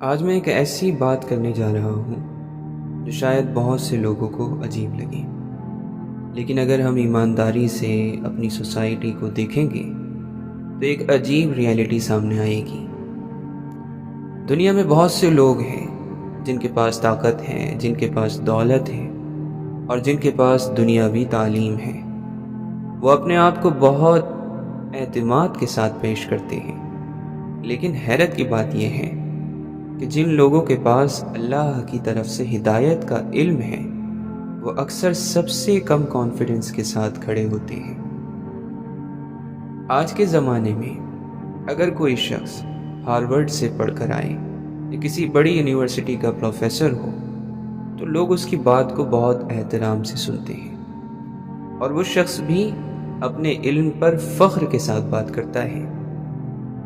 آج میں ایک ایسی بات کرنے جا رہا ہوں جو شاید بہت سے لوگوں کو عجیب لگے، لیکن اگر ہم ایمانداری سے اپنی سوسائٹی کو دیکھیں گے تو ایک عجیب ریئلٹی سامنے آئے گی۔ دنیا میں بہت سے لوگ ہیں جن کے پاس طاقت ہے، جن کے پاس دولت ہے اور جن کے پاس دنیاوی تعلیم ہے۔ وہ اپنے آپ کو بہت اعتماد کے ساتھ پیش کرتے ہیں، لیکن حیرت کی بات یہ ہے کہ جن لوگوں کے پاس اللہ کی طرف سے ہدایت کا علم ہے وہ اکثر سب سے کم کانفیڈنس کے ساتھ کھڑے ہوتے ہیں۔ آج کے زمانے میں اگر کوئی شخص ہارورڈ سے پڑھ کر آئے یا کسی بڑی یونیورسٹی کا پروفیسر ہو تو لوگ اس کی بات کو بہت احترام سے سنتے ہیں، اور وہ شخص بھی اپنے علم پر فخر کے ساتھ بات کرتا ہے۔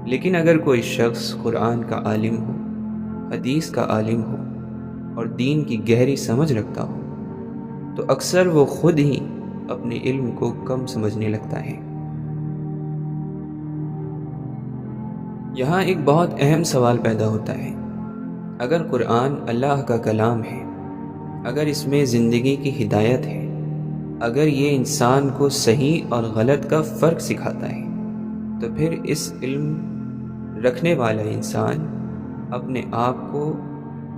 لیکن اگر کوئی شخص قرآن کا عالم ہو، حدیث کا عالم ہو اور دین کی گہری سمجھ رکھتا ہو تو اکثر وہ خود ہی اپنے علم کو کم سمجھنے لگتا ہے۔ یہاں ایک بہت اہم سوال پیدا ہوتا ہے، اگر قرآن اللہ کا کلام ہے، اگر اس میں زندگی کی ہدایت ہے، اگر یہ انسان کو صحیح اور غلط کا فرق سکھاتا ہے، تو پھر اس علم رکھنے والا انسان اپنے آپ کو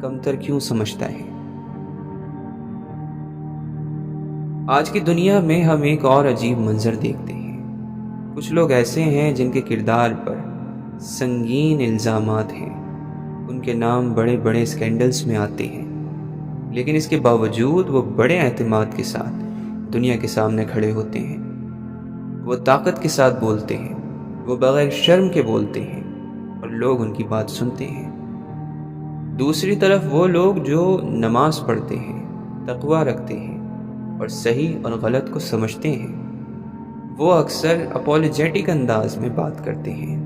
کمتر کیوں سمجھتا ہے؟ آج کی دنیا میں ہم ایک اور عجیب منظر دیکھتے ہیں۔ کچھ لوگ ایسے ہیں جن کے کردار پر سنگین الزامات ہیں، ان کے نام بڑے بڑے اسکینڈلز میں آتے ہیں، لیکن اس کے باوجود وہ بڑے اعتماد کے ساتھ دنیا کے سامنے کھڑے ہوتے ہیں۔ وہ طاقت کے ساتھ بولتے ہیں، وہ بغیر شرم کے بولتے ہیں اور لوگ ان کی بات سنتے ہیں۔ دوسری طرف وہ لوگ جو نماز پڑھتے ہیں، تقوی رکھتے ہیں اور صحیح اور غلط کو سمجھتے ہیں، وہ اکثر اپولوجیٹک انداز میں بات کرتے ہیں۔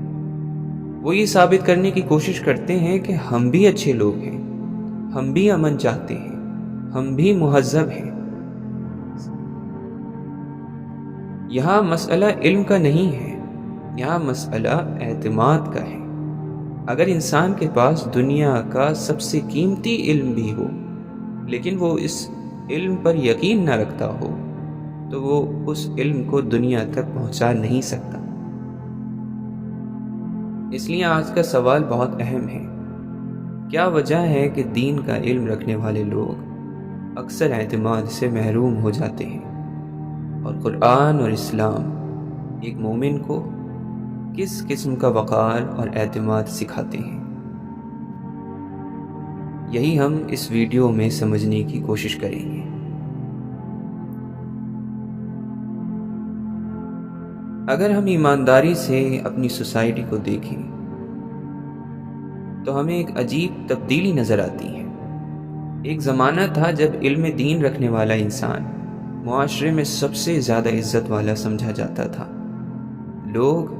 وہ یہ ثابت کرنے کی کوشش کرتے ہیں کہ ہم بھی اچھے لوگ ہیں، ہم بھی امن چاہتے ہیں، ہم بھی مہذب ہیں۔ یہاں مسئلہ علم کا نہیں ہے، یہاں مسئلہ اعتماد کا ہے۔ اگر انسان کے پاس دنیا کا سب سے قیمتی علم بھی ہو لیکن وہ اس علم پر یقین نہ رکھتا ہو تو وہ اس علم کو دنیا تک پہنچا نہیں سکتا۔ اس لیے آج کا سوال بہت اہم ہے، کیا وجہ ہے کہ دین کا علم رکھنے والے لوگ اکثر اعتماد سے محروم ہو جاتے ہیں، اور قرآن اور اسلام ایک مومن کو کس قسم کا وقار اور اعتماد سکھاتے ہیں؟ یہی ہم اس ویڈیو میں سمجھنے کی کوشش کریں گے۔ اگر ہم ایمانداری سے اپنی سوسائٹی کو دیکھیں تو ہمیں ایک عجیب تبدیلی نظر آتی ہے۔ ایک زمانہ تھا جب علم دین رکھنے والا انسان معاشرے میں سب سے زیادہ عزت والا سمجھا جاتا تھا۔ لوگ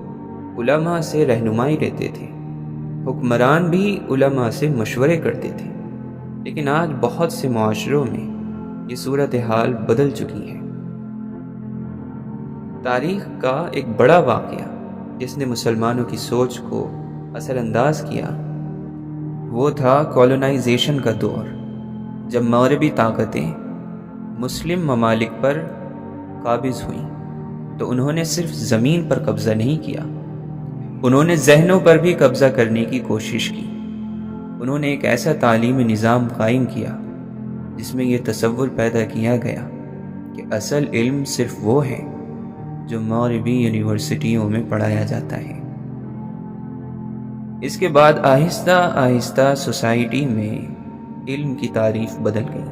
علماء سے رہنمائی لیتے تھے، حکمران بھی علماء سے مشورے کرتے تھے، لیکن آج بہت سے معاشروں میں یہ صورتحال بدل چکی ہے۔ تاریخ کا ایک بڑا واقعہ جس نے مسلمانوں کی سوچ کو اثر انداز کیا وہ تھا کولونائزیشن کا دور، جب مغربی طاقتیں مسلم ممالک پر قابض ہوئیں تو انہوں نے صرف زمین پر قبضہ نہیں کیا، انہوں نے ذہنوں پر بھی قبضہ کرنے کی کوشش کی۔ انہوں نے ایک ایسا تعلیمی نظام قائم کیا جس میں یہ تصور پیدا کیا گیا کہ اصل علم صرف وہ ہے جو مغربی یونیورسٹیوں میں پڑھایا جاتا ہے۔ اس کے بعد آہستہ آہستہ سوسائٹی میں علم کی تعریف بدل گئی۔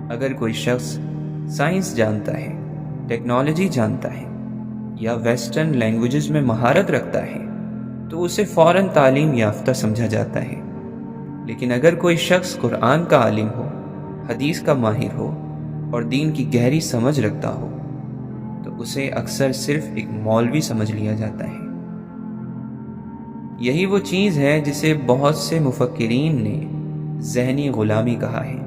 اگر کوئی شخص سائنس جانتا ہے، ٹیکنالوجی جانتا ہے یا ویسٹرن لینگویجز میں مہارت رکھتا ہے تو اسے فوراً تعلیم یافتہ سمجھا جاتا ہے۔ لیکن اگر کوئی شخص قرآن کا عالم ہو، حدیث کا ماہر ہو اور دین کی گہری سمجھ رکھتا ہو تو اسے اکثر صرف ایک مولوی سمجھ لیا جاتا ہے۔ یہی وہ چیز ہے جسے بہت سے مفکرین نے ذہنی غلامی کہا ہے۔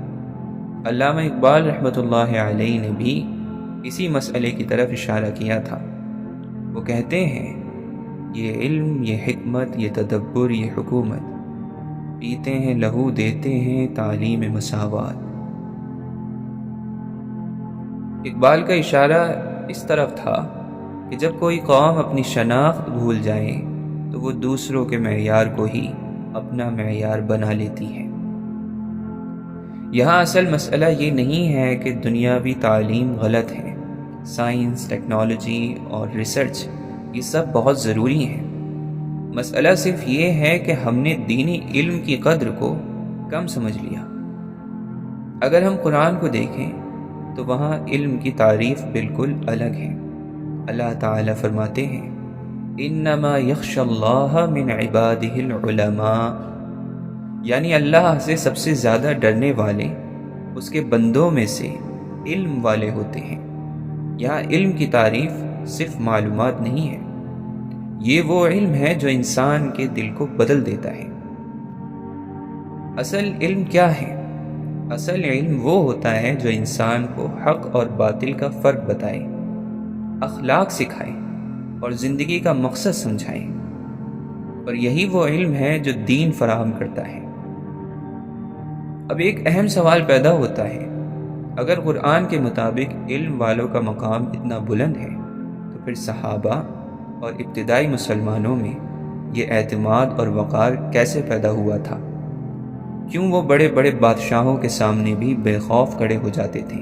علامہ اقبال رحمۃ اللہ علیہ نے بھی اسی مسئلے کی طرف اشارہ کیا تھا۔ وہ کہتے ہیں، یہ علم، یہ حکمت، یہ تدبر، یہ حکومت، پیتے ہیں لہو دیتے ہیں تعلیم مساوات۔ اقبال کا اشارہ اس طرف تھا کہ جب کوئی قوم اپنی شناخت بھول جائے تو وہ دوسروں کے معیار کو ہی اپنا معیار بنا لیتی ہے۔ یہاں اصل مسئلہ یہ نہیں ہے کہ دنیاوی تعلیم غلط ہے۔ سائنس، ٹیکنالوجی اور ریسرچ یہ سب بہت ضروری ہیں۔ مسئلہ صرف یہ ہے کہ ہم نے دینی علم کی قدر کو کم سمجھ لیا۔ اگر ہم قرآن کو دیکھیں تو وہاں علم کی تعریف بالکل الگ ہے۔ اللہ تعالیٰ فرماتے ہیں انما یخشی اللہ من عبادہ العلماء، یعنی اللہ سے سب سے زیادہ ڈرنے والے اس کے بندوں میں سے علم والے ہوتے ہیں۔ یہاں علم کی تعریف صرف معلومات نہیں ہے، یہ وہ علم ہے جو انسان کے دل کو بدل دیتا ہے۔ اصل علم کیا ہے؟ اصل علم وہ ہوتا ہے جو انسان کو حق اور باطل کا فرق بتائے، اخلاق سکھائے اور زندگی کا مقصد سمجھائے، اور یہی وہ علم ہے جو دین فراہم کرتا ہے۔ اب ایک اہم سوال پیدا ہوتا ہے، اگر قرآن کے مطابق علم والوں کا مقام اتنا بلند ہے تو پھر صحابہ اور ابتدائی مسلمانوں میں یہ اعتماد اور وقار کیسے پیدا ہوا تھا؟ کیوں وہ بڑے بڑے بادشاہوں کے سامنے بھی بے خوف کھڑے ہو جاتے تھے؟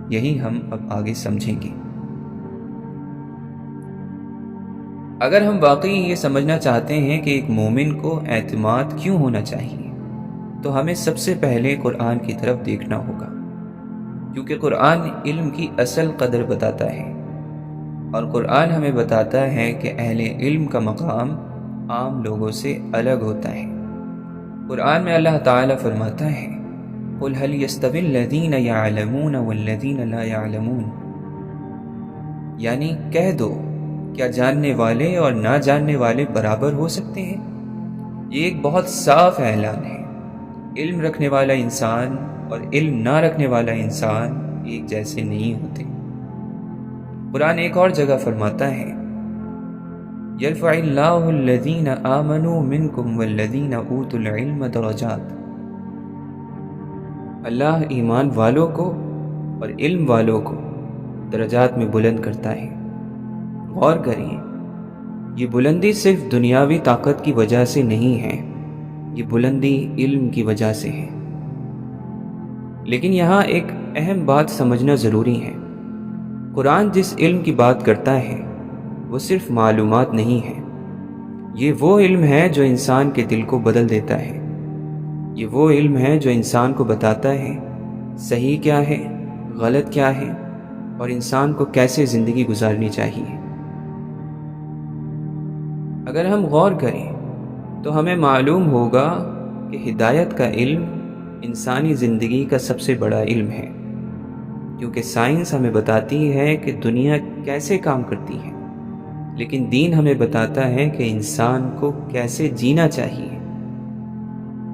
یہی ہم اب آگے سمجھیں گے۔ اگر ہم واقعی یہ سمجھنا چاہتے ہیں کہ ایک مومن کو اعتماد کیوں ہونا چاہیے تو ہمیں سب سے پہلے قرآن کی طرف دیکھنا ہوگا، کیونکہ قرآن علم کی اصل قدر بتاتا ہے، اور قرآن ہمیں بتاتا ہے کہ اہل علم کا مقام عام لوگوں سے الگ ہوتا ہے۔ قرآن میں اللہ تعالیٰ فرماتا ہے قُلْ هَلْ يَسْتَوِي الَّذِينَ يَعْلَمُونَ وَالَّذِينَ لَا يَعْلَمُونَ، یعنی کہہ دو کیا جاننے والے اور نہ جاننے والے برابر ہو سکتے ہیں؟ یہ ایک بہت صاف اعلان ہے۔ علم رکھنے والا انسان اور علم نہ رکھنے والا انسان ایک جیسے نہیں ہوتے۔ قرآن ایک اور جگہ فرماتا ہے یرفع اللہ الذین آمنوا منکم والذین اوتوا العلم درجات، اللہ ایمان والوں کو اور علم والوں کو درجات میں بلند کرتا ہے۔ غور کریے، یہ بلندی صرف دنیاوی طاقت کی وجہ سے نہیں ہے، یہ بلندی علم کی وجہ سے ہے۔ لیکن یہاں ایک اہم بات سمجھنا ضروری ہے، قرآن جس علم کی بات کرتا ہے وہ صرف معلومات نہیں ہے، یہ وہ علم ہے جو انسان کے دل کو بدل دیتا ہے۔ یہ وہ علم ہے جو انسان کو بتاتا ہے صحیح کیا ہے، غلط کیا ہے، اور انسان کو کیسے زندگی گزارنی چاہیے۔ اگر ہم غور کریں تو ہمیں معلوم ہوگا کہ ہدایت کا علم انسانی زندگی کا سب سے بڑا علم ہے، کیونکہ سائنس ہمیں بتاتی ہے کہ دنیا کیسے کام کرتی ہے، لیکن دین ہمیں بتاتا ہے کہ انسان کو کیسے جینا چاہیے۔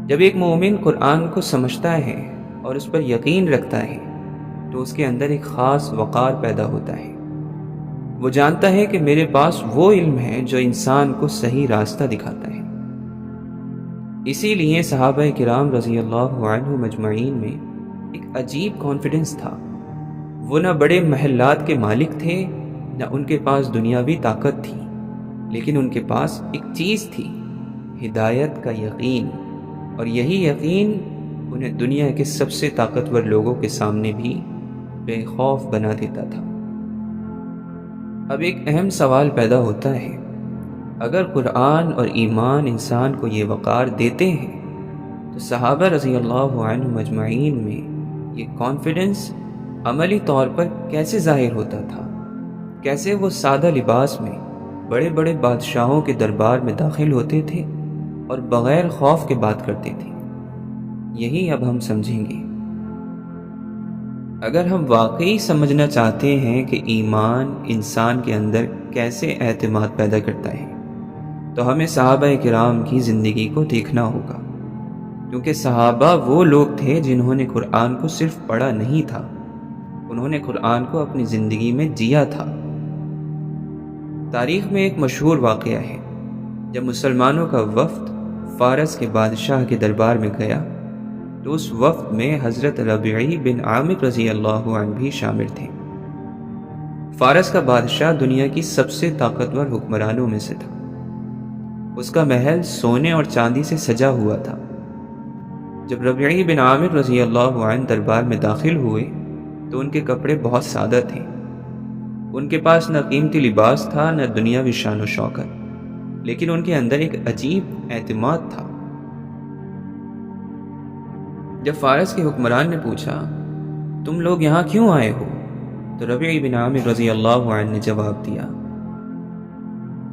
جب ایک مومن قرآن کو سمجھتا ہے اور اس پر یقین رکھتا ہے تو اس کے اندر ایک خاص وقار پیدا ہوتا ہے۔ وہ جانتا ہے کہ میرے پاس وہ علم ہے جو انسان کو صحیح راستہ دکھاتا ہے۔ اسی لیے صحابہ کرام رضی اللہ عنہ مجمعین میں ایک عجیب کانفیڈنس تھا۔ وہ نہ بڑے محلات کے مالک تھے، نہ ان کے پاس دنیاوی طاقت تھی، لیکن ان کے پاس ایک چیز تھی، ہدایت کا یقین، اور یہی یقین انہیں دنیا کے سب سے طاقتور لوگوں کے سامنے بھی بے خوف بنا دیتا تھا۔ اب ایک اہم سوال پیدا ہوتا ہے، اگر قرآن اور ایمان انسان کو یہ وقار دیتے ہیں تو صحابہ رضی اللہ عنہ مجمعین میں یہ کانفیڈنس عملی طور پر کیسے ظاہر ہوتا تھا؟ کیسے وہ سادہ لباس میں بڑے بڑے بادشاہوں کے دربار میں داخل ہوتے تھے اور بغیر خوف کے بات کرتے تھے؟ یہی اب ہم سمجھیں گے۔ اگر ہم واقعی سمجھنا چاہتے ہیں کہ ایمان انسان کے اندر کیسے اعتماد پیدا کرتا ہے تو ہمیں صحابہ کرام کی زندگی کو دیکھنا ہوگا، کیونکہ صحابہ وہ لوگ تھے جنہوں نے قرآن کو صرف پڑھا نہیں تھا، انہوں نے قرآن کو اپنی زندگی میں جیا تھا۔ تاریخ میں ایک مشہور واقعہ ہے، جب مسلمانوں کا وفد فارس کے بادشاہ کے دربار میں گیا تو اس وفد میں حضرت ربیعی بن عامر رضی اللہ عنہ بھی شامل تھے۔ فارس کا بادشاہ دنیا کی سب سے طاقتور حکمرانوں میں سے تھا۔ اس کا محل سونے اور چاندی سے سجا ہوا تھا۔ جب ربیعی بن عامر رضی اللہ عنہ دربار میں داخل ہوئے تو ان کے کپڑے بہت سادہ تھے۔ ان کے پاس نہ قیمتی لباس تھا نہ دنیاوی شان و شوکت، لیکن ان کے اندر ایک عجیب اعتماد تھا۔ جب فارس کے حکمران نے پوچھا تم لوگ یہاں کیوں آئے ہو، تو ربیعی بن عامر رضی اللہ عنہ نے جواب دیا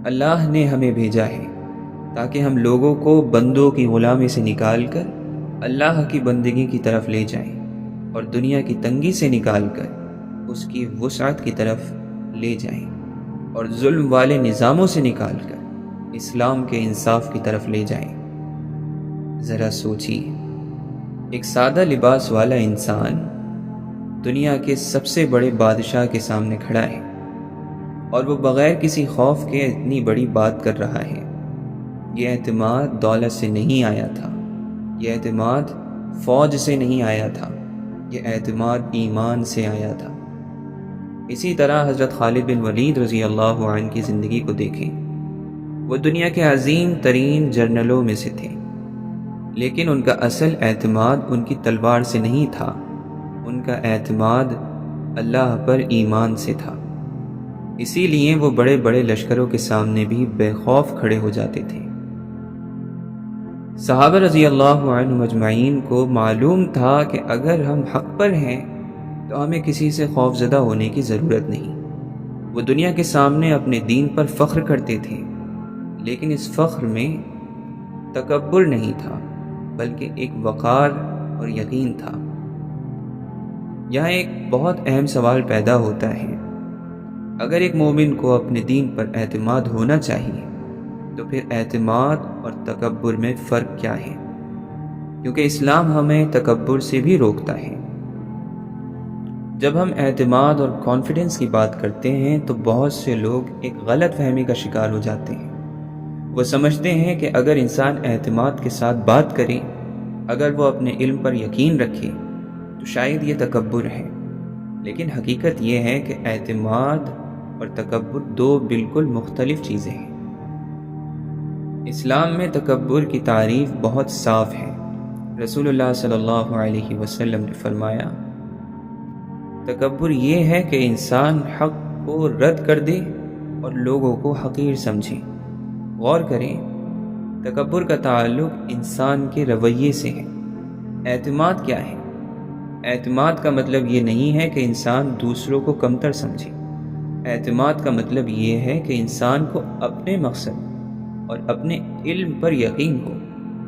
اللہ نے ہمیں بھیجا ہے تاکہ ہم لوگوں کو بندوں کی غلامی سے نکال کر اللہ کی بندگی کی طرف لے جائیں اور دنیا کی تنگی سے نکال کر اس کی وسعت کی طرف لے جائیں اور ظلم والے نظاموں سے نکال کر اسلام کے انصاف کی طرف لے جائیں۔ ذرا سوچیے، ایک سادہ لباس والا انسان دنیا کے سب سے بڑے بادشاہ کے سامنے کھڑا ہے اور وہ بغیر کسی خوف کے اتنی بڑی بات کر رہا ہے۔ یہ اعتماد دولت سے نہیں آیا تھا، یہ اعتماد فوج سے نہیں آیا تھا، یہ اعتماد ایمان سے آیا تھا۔ اسی طرح حضرت خالد بن ولید رضی اللہ عنہ کی زندگی کو دیکھیں۔ وہ دنیا کے عظیم ترین جنرلوں میں سے تھے، لیکن ان کا اصل اعتماد ان کی تلوار سے نہیں تھا، ان کا اعتماد اللہ پر ایمان سے تھا۔ اسی لیے وہ بڑے بڑے لشکروں کے سامنے بھی بے خوف کھڑے ہو جاتے تھے۔ صحابہ رضی اللہ عنہ مجمعین کو معلوم تھا کہ اگر ہم حق پر ہیں تو ہمیں کسی سے خوف زدہ ہونے کی ضرورت نہیں۔ وہ دنیا کے سامنے اپنے دین پر فخر کرتے تھے، لیکن اس فخر میں تکبر نہیں تھا بلکہ ایک وقار اور یقین تھا۔ یہاں ایک بہت اہم سوال پیدا ہوتا ہے، اگر ایک مومن کو اپنے دین پر اعتماد ہونا چاہیے تو پھر اعتماد اور تکبر میں فرق کیا ہے؟ کیونکہ اسلام ہمیں تکبر سے بھی روکتا ہے۔ جب ہم اعتماد اور کانفیڈنس کی بات کرتے ہیں تو بہت سے لوگ ایک غلط فہمی کا شکار ہو جاتے ہیں۔ وہ سمجھتے ہیں کہ اگر انسان اعتماد کے ساتھ بات کرے، اگر وہ اپنے علم پر یقین رکھے تو شاید یہ تکبر ہے، لیکن حقیقت یہ ہے کہ اعتماد اور تکبر دو بالکل مختلف چیزیں ہیں۔ اسلام میں تکبر کی تعریف بہت صاف ہے۔ رسول اللہ صلی اللہ علیہ وسلم نے فرمایا تکبر یہ ہے کہ انسان حق کو رد کر دے اور لوگوں کو حقیر سمجھے۔ غور کریں، تکبر کا تعلق انسان کے رویے سے ہے۔ اعتماد کیا ہے؟ اعتماد کا مطلب یہ نہیں ہے کہ انسان دوسروں کو کمتر سمجھے۔ اعتماد کا مطلب یہ ہے کہ انسان کو اپنے مقصد اور اپنے علم پر یقین ہو۔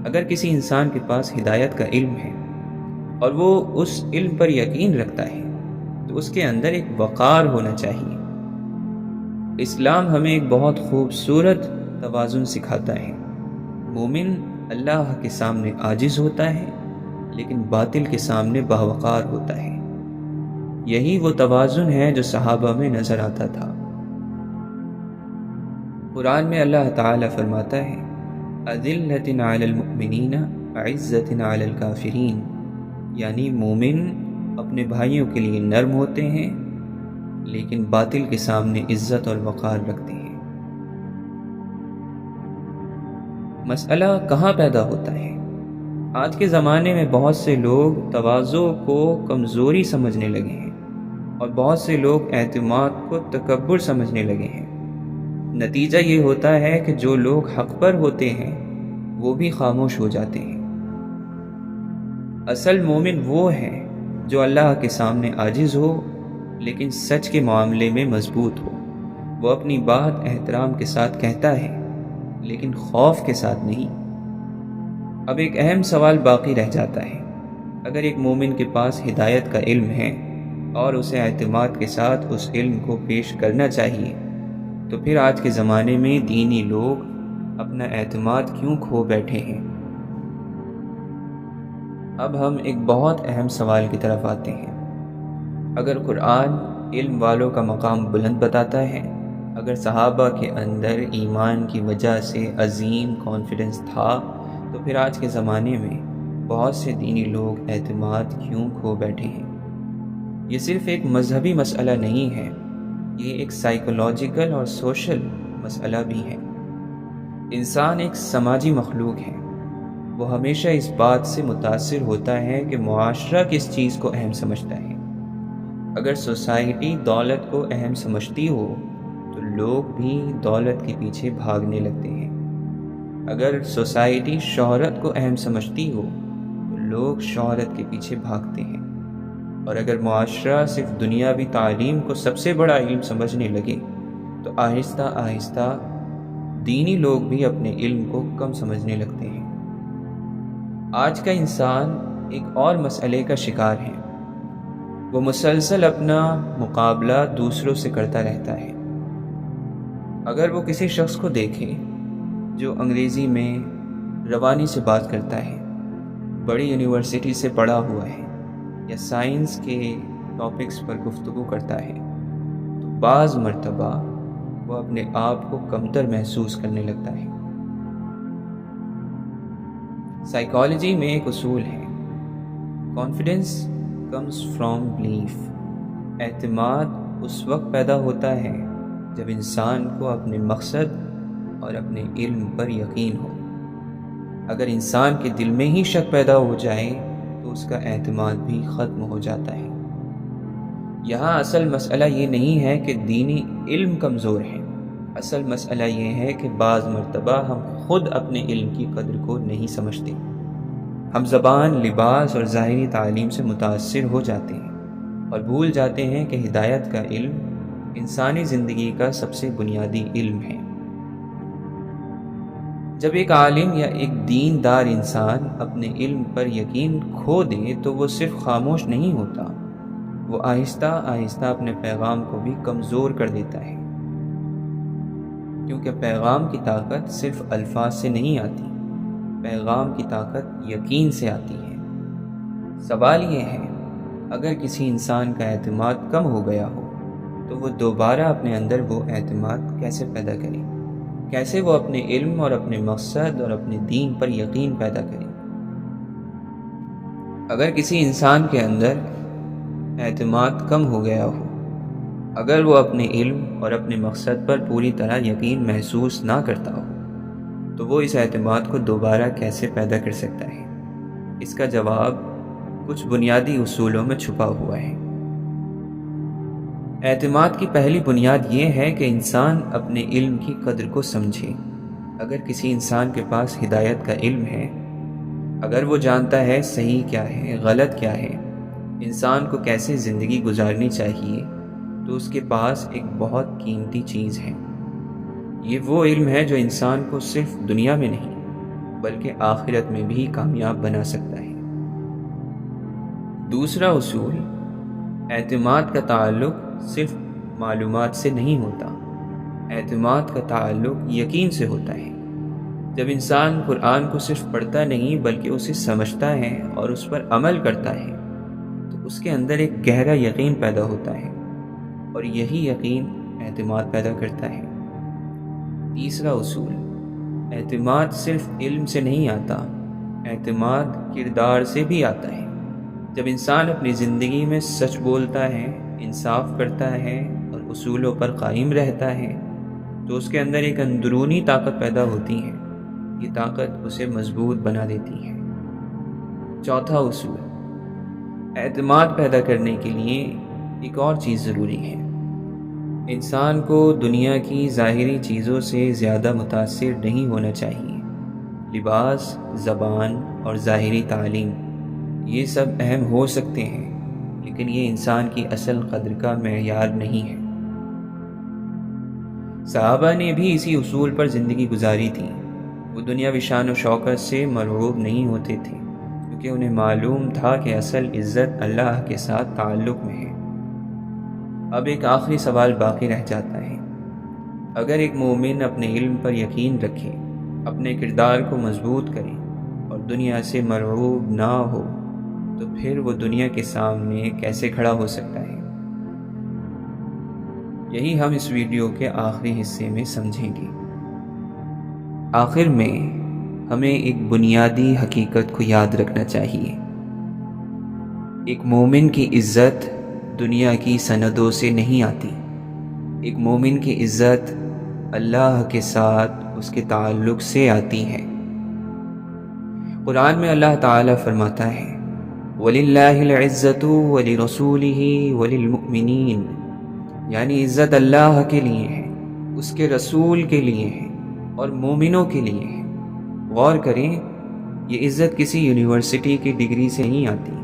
اگر کسی انسان کے پاس ہدایت کا علم ہے اور وہ اس علم پر یقین رکھتا ہے تو اس کے اندر ایک وقار ہونا چاہیے۔ اسلام ہمیں ایک بہت خوبصورت توازن سکھاتا ہے۔ مومن اللہ کے سامنے عاجز ہوتا ہے لیکن باطل کے سامنے باوقار ہوتا ہے۔ یہی وہ توازن ہے جو صحابہ میں نظر آتا تھا۔ قرآن میں اللہ تعالیٰ فرماتا ہے اذلۃ علی المؤمنین عزۃ علی الکافرین، یعنی مومن اپنے بھائیوں کے لیے نرم ہوتے ہیں لیکن باطل کے سامنے عزت اور وقار رکھتے ہیں۔ مسئلہ کہاں پیدا ہوتا ہے؟ آج کے زمانے میں بہت سے لوگ تواضع کو کمزوری سمجھنے لگے ہیں اور بہت سے لوگ اعتماد کو تکبر سمجھنے لگے ہیں۔ نتیجہ یہ ہوتا ہے کہ جو لوگ حق پر ہوتے ہیں وہ بھی خاموش ہو جاتے ہیں۔ اصل مومن وہ ہے جو اللہ کے سامنے عاجز ہو لیکن سچ کے معاملے میں مضبوط ہو۔ وہ اپنی بات احترام کے ساتھ کہتا ہے لیکن خوف کے ساتھ نہیں۔ اب ایک اہم سوال باقی رہ جاتا ہے، اگر ایک مومن کے پاس ہدایت کا علم ہے اور اسے اعتماد کے ساتھ اس علم کو پیش کرنا چاہیے، تو پھر آج کے زمانے میں دینی لوگ اپنا اعتماد کیوں کھو بیٹھے ہیں؟ اب ہم ایک بہت اہم سوال کی طرف آتے ہیں۔ اگر قرآن علم والوں کا مقام بلند بتاتا ہے، اگر صحابہ کے اندر ایمان کی وجہ سے عظیم کانفیڈنس تھا تو پھر آج کے زمانے میں بہت سے دینی لوگ اعتماد کیوں کھو بیٹھے ہیں؟ یہ صرف ایک مذہبی مسئلہ نہیں ہے، یہ ایک سائیکولوجیکل اور سوشل مسئلہ بھی ہے۔ انسان ایک سماجی مخلوق ہے، وہ ہمیشہ اس بات سے متاثر ہوتا ہے کہ معاشرہ کس چیز کو اہم سمجھتا ہے۔ اگر سوسائٹی دولت کو اہم سمجھتی ہو تو لوگ بھی دولت کے پیچھے بھاگنے لگتے ہیں۔ اگر سوسائٹی شہرت کو اہم سمجھتی ہو تو لوگ شہرت کے پیچھے بھاگتے ہیں، اور اگر معاشرہ صرف دنیاوی تعلیم کو سب سے بڑا علم سمجھنے لگے تو آہستہ آہستہ دینی لوگ بھی اپنے علم کو کم سمجھنے لگتے ہیں۔ آج کا انسان ایک اور مسئلے کا شکار ہے، وہ مسلسل اپنا مقابلہ دوسروں سے کرتا رہتا ہے۔ اگر وہ کسی شخص کو دیکھے جو انگریزی میں روانی سے بات کرتا ہے، بڑی یونیورسٹی سے پڑھا ہوا ہے، یا سائنس کے ٹاپکس پر گفتگو کرتا ہے، تو بعض مرتبہ وہ اپنے آپ کو کمتر محسوس کرنے لگتا ہے۔ سائیکالوجی میں ایک اصول ہے، کانفیڈنس کمز فرام بلیف۔ اعتماد اس وقت پیدا ہوتا ہے جب انسان کو اپنے مقصد اور اپنے علم پر یقین ہو۔ اگر انسان کے دل میں ہی شک پیدا ہو جائے تو اس کا اعتماد بھی ختم ہو جاتا ہے۔ یہاں اصل مسئلہ یہ نہیں ہے کہ دینی علم کمزور ہے، اصل مسئلہ یہ ہے کہ بعض مرتبہ ہم خود اپنے علم کی قدر کو نہیں سمجھتے۔ ہم زبان، لباس اور ظاہری تعلیم سے متاثر ہو جاتے ہیں اور بھول جاتے ہیں کہ ہدایت کا علم انسانی زندگی کا سب سے بنیادی علم ہے۔ جب ایک عالم یا ایک دیندار انسان اپنے علم پر یقین کھو دے تو وہ صرف خاموش نہیں ہوتا، وہ آہستہ آہستہ اپنے پیغام کو بھی کمزور کر دیتا ہے، کیونکہ پیغام کی طاقت صرف الفاظ سے نہیں آتی، پیغام کی طاقت یقین سے آتی ہے۔ سوال یہ ہے، اگر کسی انسان کا اعتماد کم ہو گیا ہو تو وہ دوبارہ اپنے اندر وہ اعتماد کیسے پیدا کرے؟ کیسے وہ اپنے علم اور اپنے مقصد اور اپنے دین پر یقین پیدا کرے؟ اگر کسی انسان کے اندر اعتماد کم ہو گیا ہو، اگر وہ اپنے علم اور اپنے مقصد پر پوری طرح یقین محسوس نہ کرتا ہو تو وہ اس اعتماد کو دوبارہ کیسے پیدا کر سکتا ہے؟ اس کا جواب کچھ بنیادی اصولوں میں چھپا ہوا ہے۔ اعتماد کی پہلی بنیاد یہ ہے کہ انسان اپنے علم کی قدر کو سمجھے۔ اگر کسی انسان کے پاس ہدایت کا علم ہے، اگر وہ جانتا ہے صحیح کیا ہے، غلط کیا ہے، انسان کو کیسے زندگی گزارنی چاہیے، تو اس کے پاس ایک بہت قیمتی چیز ہے۔ یہ وہ علم ہے جو انسان کو صرف دنیا میں نہیں بلکہ آخرت میں بھی کامیاب بنا سکتا ہے۔ دوسرا اصول، اعتماد کا تعلق صرف معلومات سے نہیں ہوتا، اعتماد کا تعلق یقین سے ہوتا ہے۔ جب انسان قرآن کو صرف پڑھتا نہیں بلکہ اسے سمجھتا ہے اور اس پر عمل کرتا ہے تو اس کے اندر ایک گہرا یقین پیدا ہوتا ہے، اور یہی یقین اعتماد پیدا کرتا ہے۔ تیسرا اصول، اعتماد صرف علم سے نہیں آتا، اعتماد کردار سے بھی آتا ہے۔ جب انسان اپنی زندگی میں سچ بولتا ہے، انصاف کرتا ہے اور اصولوں پر قائم رہتا ہے تو اس کے اندر ایک اندرونی طاقت پیدا ہوتی ہے، یہ طاقت اسے مضبوط بنا دیتی ہے۔ چوتھا اصول، اعتماد پیدا کرنے کے لیے ایک اور چیز ضروری ہے۔ انسان کو دنیا کی ظاہری چیزوں سے زیادہ متاثر نہیں ہونا چاہیے۔ لباس، زبان اور ظاہری تعلیم یہ سب اہم ہو سکتے ہیں، لیکن یہ انسان کی اصل قدر کا معیار نہیں ہے۔ صحابہ نے بھی اسی اصول پر زندگی گزاری تھی۔ وہ دنیاوی شان و شوکت سے مرعوب نہیں ہوتے تھے، کیونکہ انہیں معلوم تھا کہ اصل عزت اللہ کے ساتھ تعلق میں ہے۔ اب ایک آخری سوال باقی رہ جاتا ہے، اگر ایک مومن اپنے علم پر یقین رکھے، اپنے کردار کو مضبوط کرے اور دنیا سے مرعوب نہ ہو تو پھر وہ دنیا کے سامنے کیسے کھڑا ہو سکتا ہے؟ یہی ہم اس ویڈیو کے آخری حصے میں سمجھیں گے۔ آخر میں ہمیں ایک بنیادی حقیقت کو یاد رکھنا چاہیے۔ ایک مومن کی عزت دنیا کی سندوں سے نہیں آتی، ایک مومن کی عزت اللہ کے ساتھ اس کے تعلق سے آتی ہے۔ قرآن میں اللہ تعالیٰ فرماتا ہے وَلِلَّهِ الْعِزَّةُ وَلِرَسُولِهِ وَلِلْمُؤْمِنِينَ، یعنی عزت اللہ کے لیے ہے، اس کے رسول کے لیے ہے اور مومنوں کے لیے ہے۔ غور کریں، یہ عزت کسی یونیورسٹی کی ڈگری سے نہیں آتی،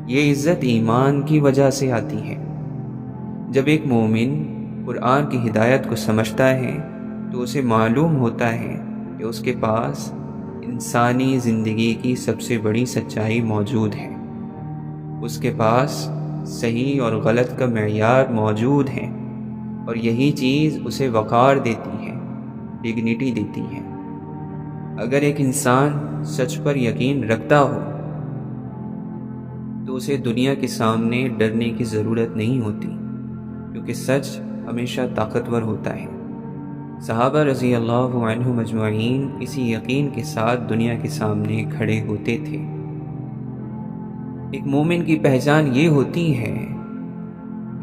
یہ عزت ایمان کی وجہ سے آتی ہے۔ جب ایک مومن قرآن کی ہدایت کو سمجھتا ہے تو اسے معلوم ہوتا ہے کہ اس کے پاس انسانی زندگی کی سب سے بڑی سچائی موجود ہے، اس کے پاس صحیح اور غلط کا معیار موجود ہے، اور یہی چیز اسے وقار دیتی ہے، ڈگنیٹی دیتی ہے۔ اگر ایک انسان سچ پر یقین رکھتا ہو تو اسے دنیا کے سامنے ڈرنے کی ضرورت نہیں ہوتی، کیونکہ سچ ہمیشہ طاقتور ہوتا ہے۔ صحابہ رضی اللہ عنہم اجمعین اسی یقین کے ساتھ دنیا کے سامنے کھڑے ہوتے تھے۔ ایک مومن کی پہچان یہ ہوتی ہے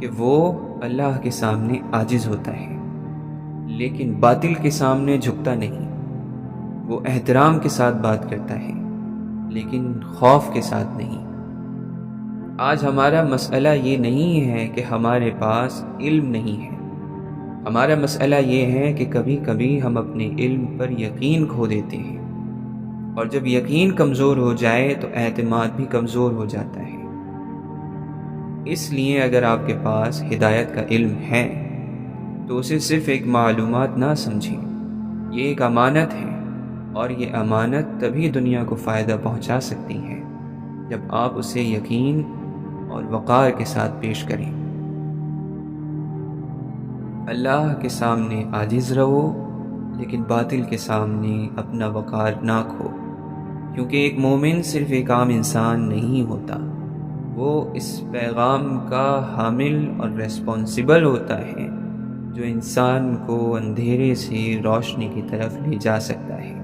کہ وہ اللہ کے سامنے عاجز ہوتا ہے، لیکن باطل کے سامنے جھکتا نہیں۔ وہ احترام کے ساتھ بات کرتا ہے، لیکن خوف کے ساتھ نہیں۔ آج ہمارا مسئلہ یہ نہیں ہے کہ ہمارے پاس علم نہیں ہے، ہمارا مسئلہ یہ ہے کہ کبھی کبھی ہم اپنے علم پر یقین کھو دیتے ہیں، اور جب یقین کمزور ہو جائے تو اعتماد بھی کمزور ہو جاتا ہے۔ اس لیے اگر آپ کے پاس ہدایت کا علم ہے تو اسے صرف ایک معلومات نہ سمجھیں، یہ ایک امانت ہے، اور یہ امانت تبھی دنیا کو فائدہ پہنچا سکتی ہے جب آپ اسے یقین اور وقار کے ساتھ پیش کریں۔ اللہ کے سامنے عاجز رہو، لیکن باطل کے سامنے اپنا وقار نہ کھو، کیونکہ ایک مومن صرف ایک عام انسان نہیں ہوتا، وہ اس پیغام کا حامل اور ریسپانسبل ہوتا ہے جو انسان کو اندھیرے سے روشنی کی طرف لے جا سکتا ہے۔